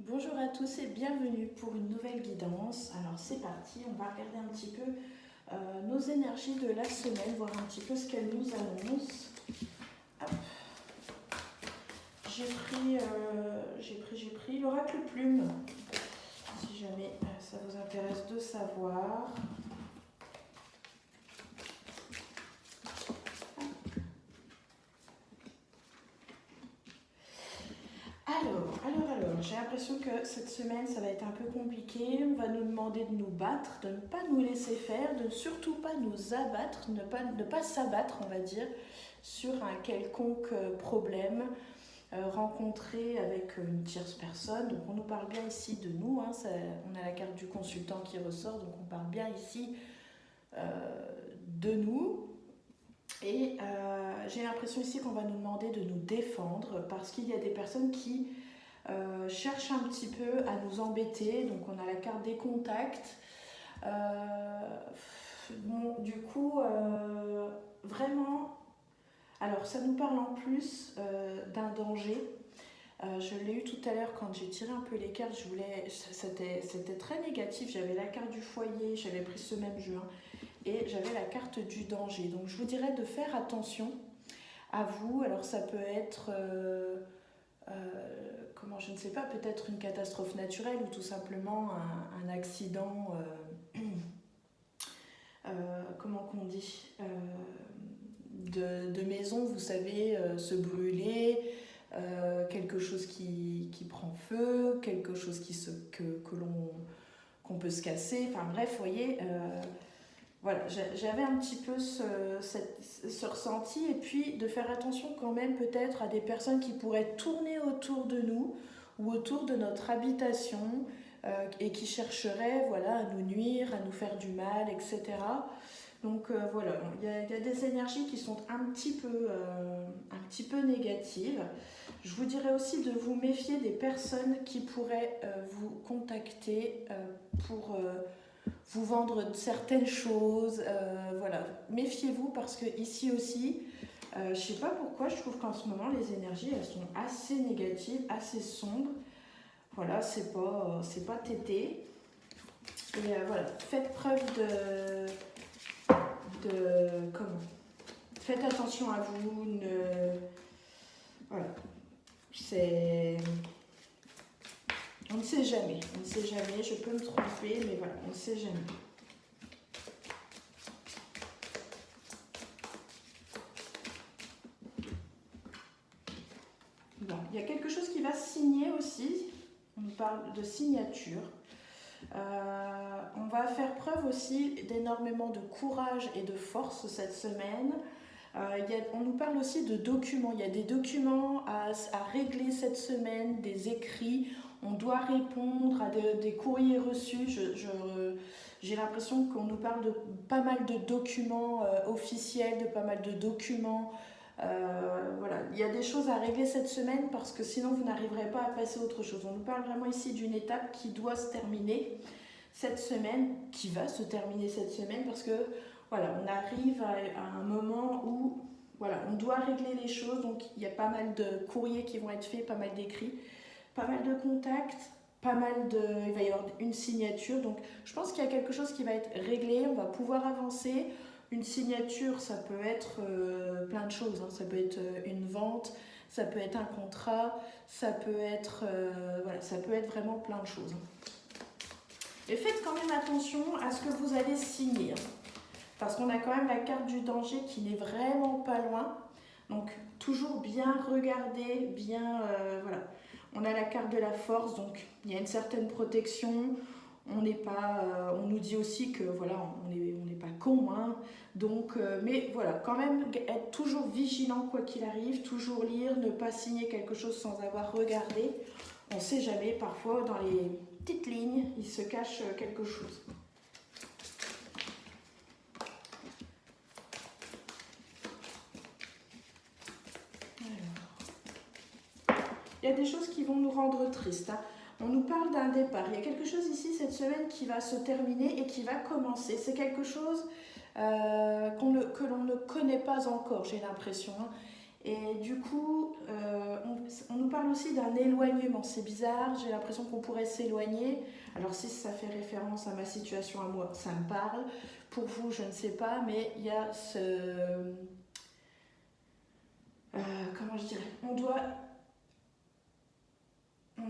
Bonjour à tous et bienvenue pour une nouvelle guidance. Alors c'est parti, on va regarder un petit peu nos énergies de la semaine, voir un petit peu ce qu'elles nous annoncent. Hop. J'ai pris l'oracle plume, si jamais ça vous intéresse de savoir. Alors, j'ai l'impression que cette semaine, ça va être un peu compliqué. On va nous demander de nous battre, de ne pas nous laisser faire, de surtout pas nous abattre, ne pas s'abattre, on va dire, sur un quelconque problème rencontré avec une tierce personne. Donc on nous parle bien ici de nous, hein, on a la carte du consultant qui ressort, donc on parle bien ici de nous. Et j'ai l'impression ici qu'on va nous demander de nous défendre parce qu'il y a des personnes qui cherchent un petit peu à nous embêter. Donc on a la carte des contacts. Bon, du coup, vraiment, alors ça nous parle en plus d'un danger. Je l'ai eu tout à l'heure quand j'ai tiré un peu les cartes, c'était très négatif. J'avais la carte du foyer, j'avais pris ce même juin, et j'avais la carte du danger. Donc je vous dirais de faire attention à vous. Alors ça peut être, comment je ne sais pas, peut-être une catastrophe naturelle ou tout simplement un accident, comment qu'on dit, de maison, vous savez, se brûler. Quelque chose qui prend feu, quelque chose qu'on peut se casser, enfin bref, vous voyez, voilà, j'avais un petit peu ce ressenti, et puis de faire attention quand même peut-être à des personnes qui pourraient tourner autour de nous ou autour de notre habitation et qui chercheraient, voilà, à nous nuire, à nous faire du mal, etc. Donc voilà, il y a des énergies qui sont un petit peu négatives. Je vous dirais aussi de vous méfier des personnes qui pourraient vous contacter pour vous vendre certaines choses. Voilà, méfiez-vous parce que ici aussi, je ne sais pas pourquoi, je trouve qu'en ce moment les énergies elles sont assez négatives, assez sombres. Voilà, c'est pas tété. Et voilà, faites preuve comment faites attention à vous, voilà, c'est... On ne sait jamais, je peux me tromper, mais voilà, on ne sait jamais. Bon, il y a quelque chose qui va signer aussi, on parle de signature. On va faire preuve aussi d'énormément de courage et de force cette semaine. On nous parle aussi de documents. Il y a des documents à régler cette semaine, des écrits. On doit répondre à des courriers reçus. J'ai l'impression qu'on nous parle de pas mal de documents officiels, de pas mal de documents. Voilà, il y a des choses à régler cette semaine parce que sinon vous n'arriverez pas à passer à autre chose. On nous parle vraiment ici d'une étape qui doit se terminer cette semaine, qui va se terminer cette semaine parce que voilà, on arrive à un moment où voilà, on doit régler les choses. Donc il y a pas mal de courriers qui vont être faits, pas mal d'écrits, pas mal de contacts, il va y avoir une signature. Donc je pense qu'il y a quelque chose qui va être réglé, on va pouvoir avancer. Une signature, ça peut être plein de choses, hein. Ça peut être une vente, ça peut être un contrat, ça peut être voilà, ça peut être vraiment plein de choses. Et faites quand même attention à ce que vous allez signer, parce qu'on a quand même la carte du danger qui n'est vraiment pas loin. Donc toujours bien regarder, bien voilà. On a la carte de la force, donc il y a une certaine protection. On nous dit aussi que voilà, on n'est pas con, hein. Donc, mais voilà, quand même être toujours vigilant quoi qu'il arrive, toujours lire, ne pas signer quelque chose sans avoir regardé. On ne sait jamais, parfois dans les petites lignes, il se cache quelque chose. Il y a des choses qui vont nous rendre tristes, hein. On nous parle d'un départ. Il y a quelque chose ici cette semaine qui va se terminer et qui va commencer. C'est quelque chose que l'on ne connaît pas encore, j'ai l'impression, hein. Et du coup, on nous parle aussi d'un éloignement. C'est bizarre, j'ai l'impression qu'on pourrait s'éloigner. Alors si ça fait référence à ma situation à moi, ça me parle. Pour vous, je ne sais pas, mais il y a comment je dirais, on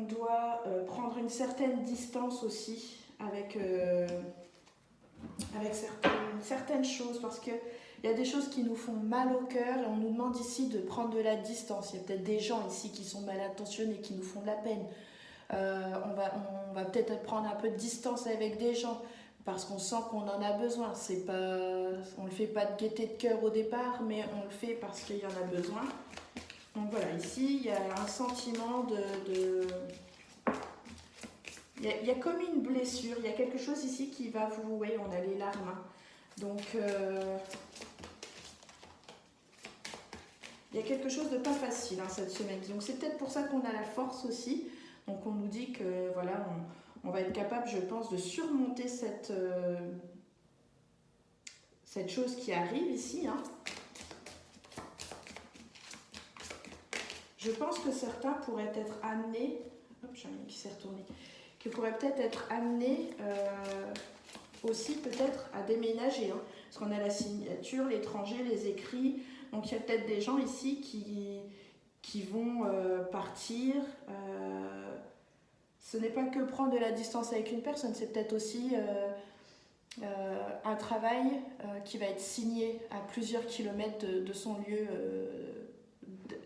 doit prendre une certaine distance aussi avec certaines choses, parce qu'il y a des choses qui nous font mal au cœur et on nous demande ici de prendre de la distance. Il y a peut-être des gens ici qui sont mal intentionnés, qui nous font de la peine. On va peut-être prendre un peu de distance avec des gens parce qu'on sent qu'on en a besoin. On ne le fait pas de gaieté de cœur au départ, mais on le fait parce qu'il y en a besoin. Donc voilà, ici il y a un sentiment il y a comme une blessure, il y a quelque chose ici qui va vous... Oui, on a les larmes. Hein. Donc, il y a quelque chose de pas facile hein, cette semaine. Donc, c'est peut-être pour ça qu'on a la force aussi. Donc, on nous dit que voilà, on va être capable, je pense, de surmonter cette chose qui arrive ici. Hein. Je pense que certains pourraient être amenés... Hop, j'ai un mien qui s'est retourné. Qui pourraient peut-être être amenés aussi peut-être à déménager. Hein. Parce qu'on a la signature, l'étranger, les écrits. Donc il y a peut-être des gens ici qui vont partir. Ce n'est pas que prendre de la distance avec une personne, c'est peut-être aussi un travail qui va être signé à plusieurs kilomètres de son lieu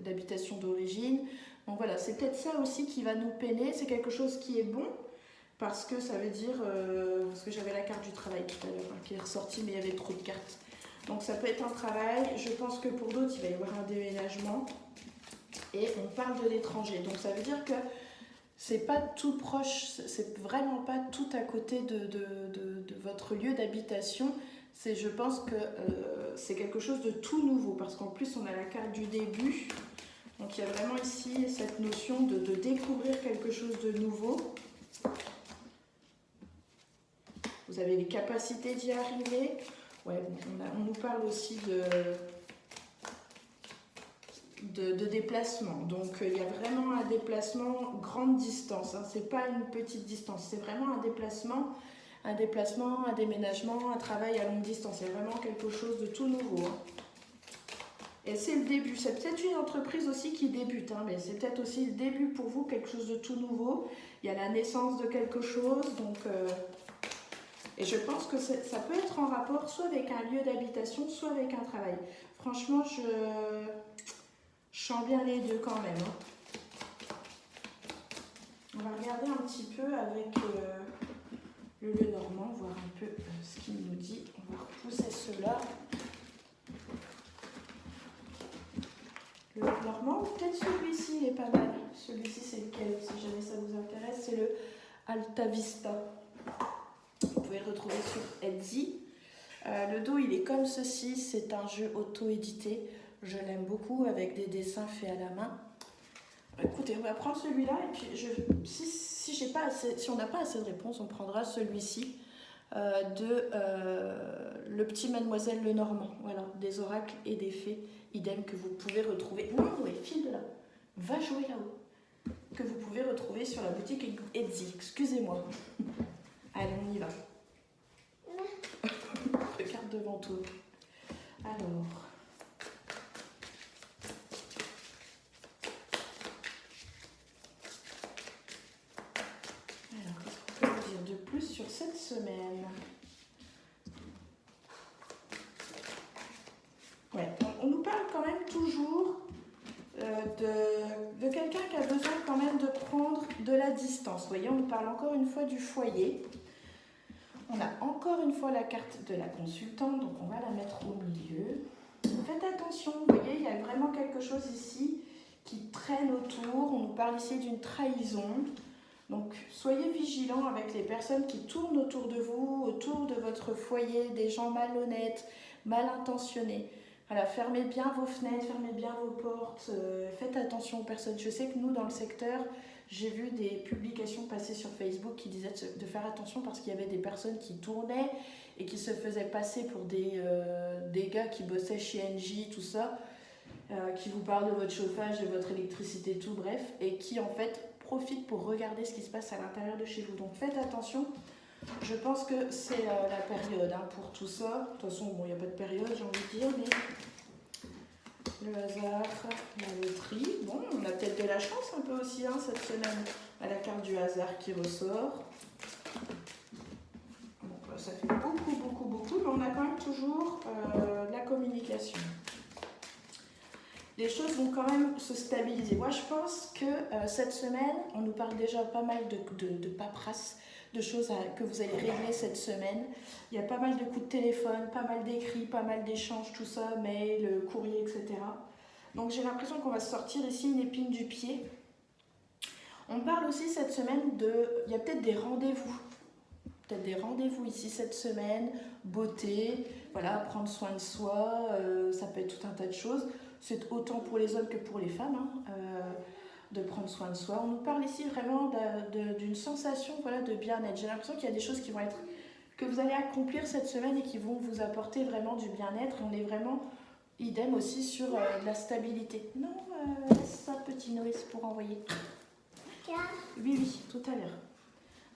d'habitation d'origine. Donc voilà, c'est peut-être ça aussi qui va nous peiner. C'est quelque chose qui est bon. Parce que ça veut dire, parce que j'avais la carte du travail tout à l'heure qui est ressortie, mais il y avait trop de cartes. Donc ça peut être un travail. Je pense que pour d'autres, il va y avoir un déménagement. Et on parle de l'étranger. Donc ça veut dire que c'est pas tout proche, c'est vraiment pas tout à côté de votre lieu d'habitation. Je pense que c'est quelque chose de tout nouveau. Parce qu'en plus, on a la carte du début. Donc il y a vraiment ici cette notion de découvrir quelque chose de nouveau. Vous avez les capacités d'y arriver. Ouais, on nous parle aussi de déplacement. Donc il y a vraiment un déplacement grande distance. Hein. C'est pas une petite distance. C'est vraiment un déplacement, un déménagement, un travail à longue distance. Il y a vraiment quelque chose de tout nouveau. Hein. Et c'est le début. C'est peut-être une entreprise aussi qui débute, hein, mais c'est peut-être aussi le début pour vous, quelque chose de tout nouveau. Il y a la naissance de quelque chose. Donc... Et je pense que ça peut être en rapport soit avec un lieu d'habitation, soit avec un travail. Franchement, je sens bien les deux quand même. Hein. On va regarder un petit peu avec le Lenormand, voir un peu ce qu'il nous dit. On va repousser cela. Le Lenormand, ou peut-être celui-ci, il est pas mal. Celui-ci, c'est lequel? Si jamais ça vous intéresse, c'est le Alta Vista. Vous pouvez le retrouver sur Etsy. Le dos, il est comme ceci. C'est un jeu auto-édité. Je l'aime beaucoup avec des dessins faits à la main. Écoutez, on va prendre celui-là et puis si on n'a pas assez de réponses, on prendra celui-ci Le Petit Mademoiselle Lenormand. Voilà, des oracles et des fées, idem que vous pouvez retrouver. Non, oui, file de là. Va jouer là-haut. Que vous pouvez retrouver sur la boutique Etsy. Excusez-moi. Allez, on y va. Regarde devant toi. Alors. Qu'est-ce qu'on peut vous dire de plus sur cette semaine? Ouais, on nous parle quand même toujours de quelqu'un qui a besoin quand même de prendre de la distance. Vous voyez, on nous parle encore une fois du foyer. On a encore une fois la carte de la consultante, donc on va la mettre au milieu. Faites attention, vous voyez, il y a vraiment quelque chose ici qui traîne autour. On nous parle ici d'une trahison. Donc soyez vigilants avec les personnes qui tournent autour de vous, autour de votre foyer, des gens malhonnêtes, mal intentionnés. Voilà, fermez bien vos fenêtres, fermez bien vos portes, faites attention aux personnes. Je sais que nous, dans le secteur, j'ai vu des publications passer sur Facebook qui disaient de faire attention parce qu'il y avait des personnes qui tournaient et qui se faisaient passer pour des gars qui bossaient chez Engie, tout ça. qui vous parle de votre chauffage, de votre électricité, tout bref, et qui en fait profite pour regarder ce qui se passe à l'intérieur de chez vous. Donc faites attention, je pense que c'est la période pour tout ça. De toute façon, bon, il n'y a pas de période, j'ai envie de dire, mais le hasard, la loterie. Bon, on a peut-être de la chance un peu aussi cette semaine, à la carte du hasard qui ressort. Donc ça fait beaucoup, mais on a quand même toujours de la communication. Les choses vont quand même se stabiliser. Moi, je pense que cette semaine, on nous parle déjà pas mal de paperasse, de choses que vous allez régler cette semaine. Il y a pas mal de coups de téléphone, pas mal d'écrits, pas mal d'échanges, tout ça, mail, courrier, etc. Donc j'ai l'impression qu'on va sortir ici une épine du pied. On parle aussi cette semaine il y a peut-être des rendez-vous. Peut-être des rendez-vous ici cette semaine, beauté, voilà, prendre soin de soi, ça peut être tout un tas de choses. C'est autant pour les hommes que pour les femmes, de prendre soin de soi. On nous parle ici vraiment d'une sensation, voilà, de bien-être. J'ai l'impression qu'il y a des choses que vous allez accomplir cette semaine et qui vont vous apporter vraiment du bien-être. On est vraiment idem aussi sur de la stabilité. Non, laisse ça, petit Noé, pour envoyer. Oui, tout à l'heure.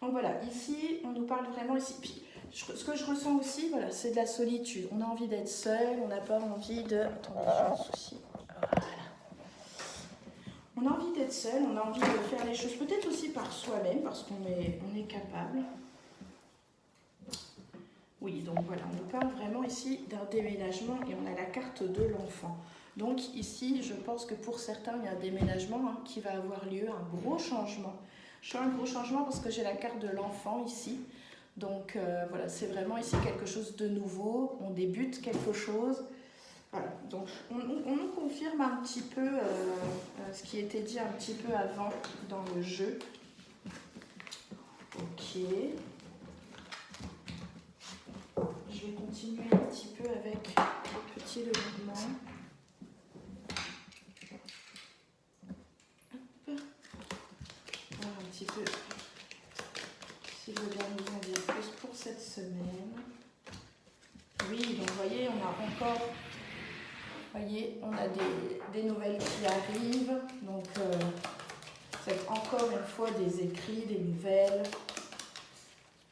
Donc voilà, ici, on nous parle vraiment ici. Puis, ce que je ressens aussi, voilà, c'est de la solitude. On a envie d'être seul, on n'a pas envie de... Attendez, j'ai un souci. Voilà. On a envie d'être seul, on a envie de faire les choses peut-être aussi par soi-même, parce qu'on est capable. Oui, donc voilà, on nous parle vraiment ici d'un déménagement et on a la carte de l'enfant. Donc ici, je pense que pour certains, il y a un déménagement qui va avoir lieu, un gros changement. Je fais un gros changement parce que j'ai la carte de l'enfant ici. Donc voilà, c'est vraiment ici quelque chose de nouveau. On débute quelque chose. Voilà, donc on nous confirme un petit peu ce qui était dit un petit peu avant dans le jeu. Ok. Je vais continuer un petit peu avec le petit mouvement. Voir un petit peu si je veux bien nous en dire plus pour cette semaine. Oui, donc vous voyez, on a encore, on a des nouvelles qui arrivent. Donc c'est encore une fois des écrits, des nouvelles.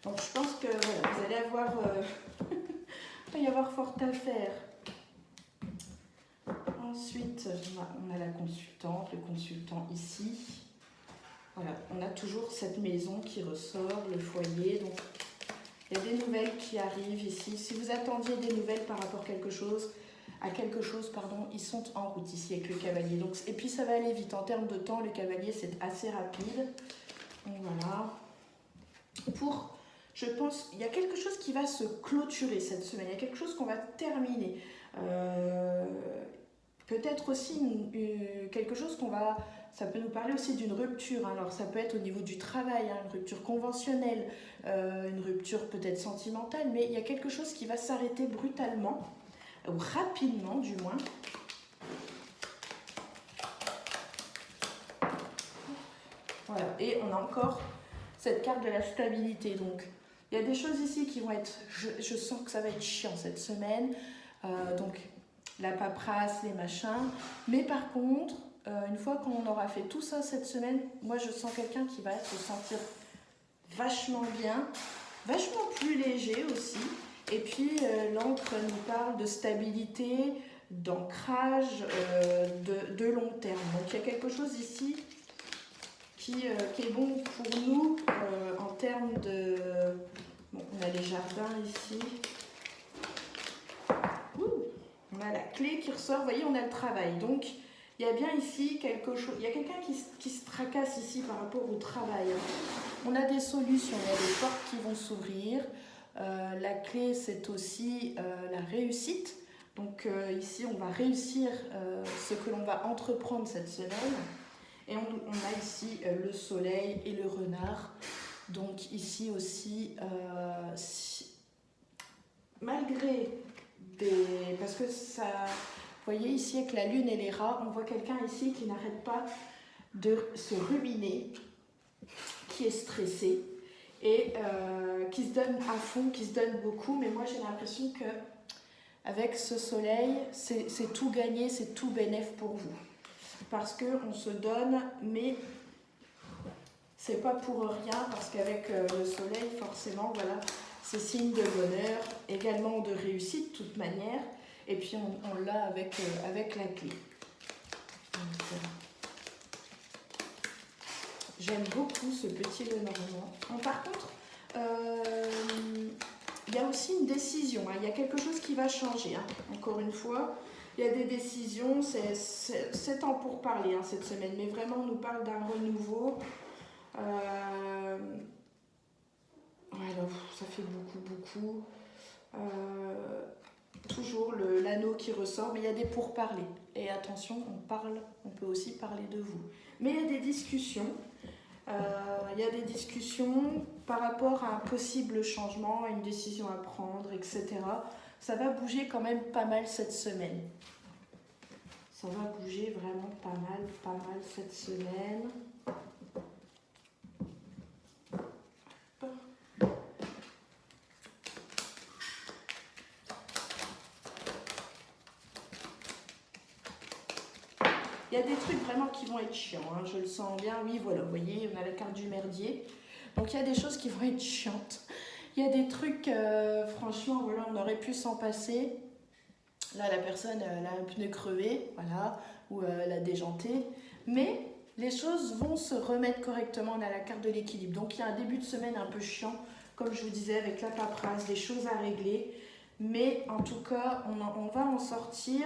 Donc je pense que voilà, vous allez avoir, il va y avoir fort à faire. Ensuite, on a la consultante, le consultant ici. Voilà, on a toujours cette maison qui ressort, le foyer. Donc il y a des nouvelles qui arrivent ici. Si vous attendiez des nouvelles par rapport à quelque chose, ils sont en route ici avec le cavalier. Donc, et puis ça va aller vite. En termes de temps, le cavalier, c'est assez rapide. Donc voilà. Je pense, il y a quelque chose qui va se clôturer cette semaine. Il y a quelque chose qu'on va terminer. Peut-être aussi quelque chose ça peut nous parler aussi d'une rupture. Alors ça peut être au niveau du travail, une rupture conventionnelle, une rupture peut-être sentimentale, mais il y a quelque chose qui va s'arrêter brutalement, ou rapidement du moins. Voilà, et on a encore cette carte de la stabilité. Donc il y a des choses ici qui vont être, je sens que ça va être chiant cette semaine, donc la paperasse, les machins, mais par contre, une fois qu'on aura fait tout ça cette semaine, moi je sens quelqu'un qui va se sentir vachement bien, vachement plus léger aussi, et puis l'encre nous parle de stabilité, d'ancrage, de long terme. Donc il y a quelque chose ici qui est bon pour nous en termes de... Bon, on a les jardins ici. On a la clé qui ressort, vous voyez, on a le travail. Donc, il y a bien ici quelque chose, il y a quelqu'un qui se tracasse ici par rapport au travail. On a des solutions, il y a des portes qui vont s'ouvrir. La clé, c'est aussi la réussite. Donc, ici, on va réussir ce que l'on va entreprendre cette semaine. Et on a ici le soleil et le renard. Donc, ici aussi, malgré... Parce que ça, vous voyez ici avec la lune et les rats, on voit quelqu'un ici qui n'arrête pas de se ruminer, qui est stressé et qui se donne à fond, qui se donne beaucoup. Mais moi j'ai l'impression que avec ce soleil, c'est tout gagné, c'est tout bénéf pour vous. Parce qu'on se donne, mais c'est pas pour rien, parce qu'avec le soleil, forcément, voilà, c'est signe de bonheur, également de réussite de toute manière, et puis on l'a avec la clé. Donc, j'aime beaucoup ce petit Lenormand. Par contre, il y a aussi une décision, hein. Il y a quelque chose qui va changer, hein. Encore une fois. Il y a des décisions, c'est temps pour parler, hein, cette semaine, mais vraiment on nous parle d'un renouveau. Alors, ça fait beaucoup. Toujours l'anneau qui ressort, mais il y a des pourparlers. Et attention, on peut aussi parler de vous. Mais il y a des discussions. Il y a des discussions par rapport à un possible changement, à une décision à prendre, etc. Ça va bouger quand même pas mal cette semaine. Ça va bouger vraiment pas mal cette semaine. Il y a des trucs vraiment qui vont être chiants, hein, je le sens bien. Oui, voilà, vous voyez, on a la carte du merdier. Donc il y a des choses qui vont être chiantes. Il y a des trucs, franchement, voilà, on aurait pu s'en passer. Là, la personne, elle a un pneu crevé, voilà, ou elle a déjanté. Mais les choses vont se remettre correctement. On a la carte de l'équilibre. Donc il y a un début de semaine un peu chiant, comme je vous disais, avec la paperasse, des choses à régler. Mais en tout cas, on va en sortir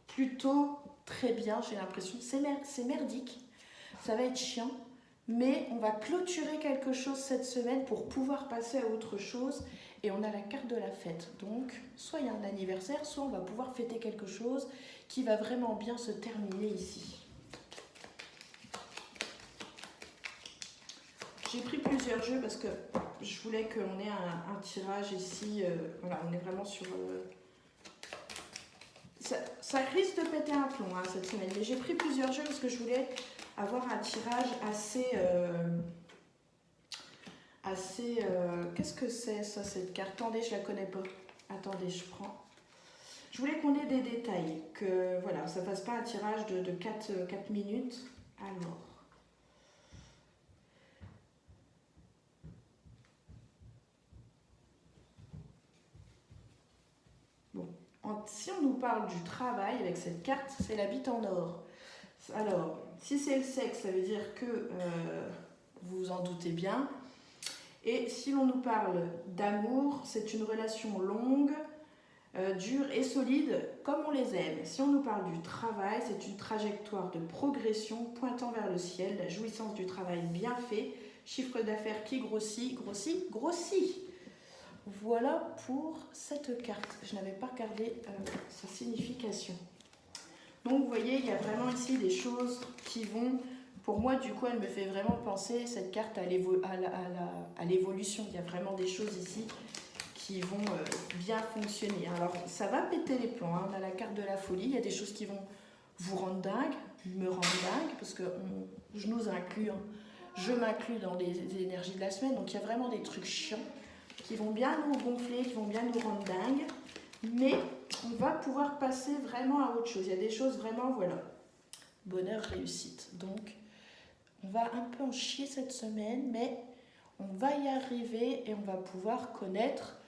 plutôt très bien, j'ai l'impression. C'est merdique, ça va être chiant. Mais on va clôturer quelque chose cette semaine pour pouvoir passer à autre chose. Et on a la carte de la fête. Donc, soit il y a un anniversaire, soit on va pouvoir fêter quelque chose qui va vraiment bien se terminer ici. J'ai pris plusieurs jeux parce que je voulais qu'on ait un tirage ici. Voilà, on est vraiment sur... Ça risque de péter un plomb, hein, cette semaine. Mais j'ai pris plusieurs jeux parce que je voulais avoir un tirage assez... qu'est-ce que c'est ça, cette carte? Attendez, je la connais pas. Attendez, je prends. Je voulais qu'on ait des détails, que voilà, ça fasse pas un tirage de 4 minutes. Alors. Bon, si on nous parle du travail avec cette carte, c'est la bite en or. Alors, si c'est le sexe, ça veut dire que vous vous en doutez bien. Et si l'on nous parle d'amour, c'est une relation longue, dure et solide, comme on les aime. Si on nous parle du travail, c'est une trajectoire de progression pointant vers le ciel, la jouissance du travail bien fait, chiffre d'affaires qui grossit. Voilà pour cette carte. Je n'avais pas regardé sa signification. Donc vous voyez, il y a vraiment ici des choses qui vont... Pour moi, du coup, elle me fait vraiment penser, cette carte, à l'évolution. Il y a vraiment des choses ici qui vont bien fonctionner. Alors, ça va péter les plombs, hein. On a la carte de la folie. Il y a des choses qui vont vous rendre dingue, me rendre dingue, parce que je nous inclus, hein. Je m'inclus dans les énergies de la semaine. Donc, il y a vraiment des trucs chiants qui vont bien nous gonfler, qui vont bien nous rendre dingue. Mais on va pouvoir passer vraiment à autre chose. Il y a des choses vraiment, voilà. Bonheur, réussite. Donc, on va un peu en chier cette semaine, mais on va y arriver et on va pouvoir connaître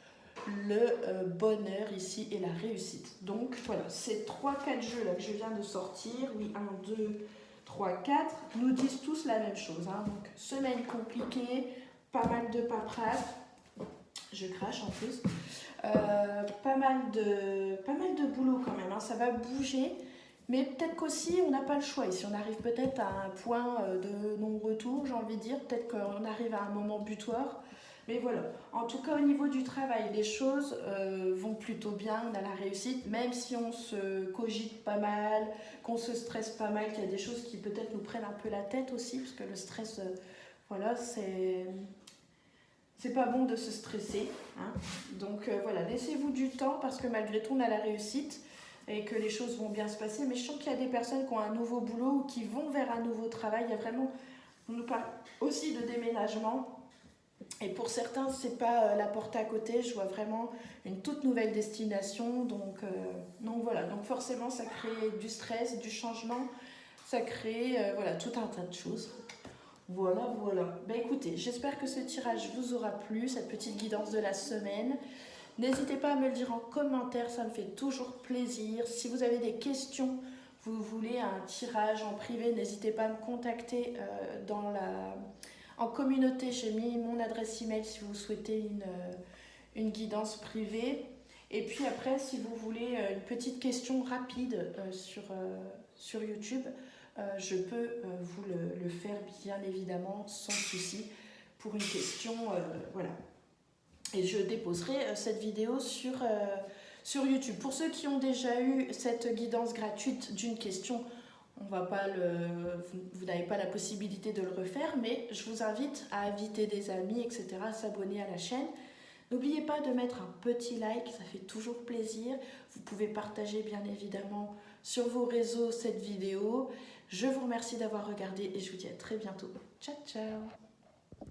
le bonheur ici et la réussite. Donc voilà, ces 3-4 jeux là que je viens de sortir, oui, 1, 2, 3, 4, nous disent tous la même chose, hein. Donc semaine compliquée, pas mal de paperasse, je crache en plus, pas mal de boulot quand même, hein. Ça va bouger. Mais peut-être qu'aussi, on n'a pas le choix. Ici, on arrive peut-être à un point de non-retour, j'ai envie de dire. Peut-être qu'on arrive à un moment butoir. Mais voilà. En tout cas, au niveau du travail, les choses vont plutôt bien. On a la réussite, même si on se cogite pas mal, qu'on se stresse pas mal, qu'il y a des choses qui peut-être nous prennent un peu la tête aussi, parce que le stress, voilà, c'est pas bon de se stresser, hein. Donc voilà, laissez-vous du temps, parce que malgré tout, on a la réussite et que les choses vont bien se passer. Mais je sens qu'il y a des personnes qui ont un nouveau boulot ou qui vont vers un nouveau travail. Il y a vraiment, on nous parle aussi de déménagement. Et pour certains, c'est pas la porte à côté, je vois vraiment une toute nouvelle destination. Donc voilà, donc forcément ça crée du stress, du changement, ça crée voilà, tout un tas de choses. Voilà, voilà. Ben écoutez, j'espère que ce tirage vous aura plu, cette petite guidance de la semaine. N'hésitez pas à me le dire en commentaire, ça me fait toujours plaisir. Si vous avez des questions, vous voulez un tirage en privé, n'hésitez pas à me contacter en communauté. J'ai mis mon adresse email si vous souhaitez une guidance privée. Et puis après, si vous voulez une petite question rapide sur YouTube, je peux vous le faire bien évidemment sans souci pour une question. Voilà. Et je déposerai cette vidéo sur YouTube. Pour ceux qui ont déjà eu cette guidance gratuite d'une question, vous n'avez pas la possibilité de le refaire, mais je vous invite à inviter des amis, etc., à s'abonner à la chaîne. N'oubliez pas de mettre un petit like, ça fait toujours plaisir. Vous pouvez partager bien évidemment sur vos réseaux cette vidéo. Je vous remercie d'avoir regardé et je vous dis à très bientôt. Ciao, ciao!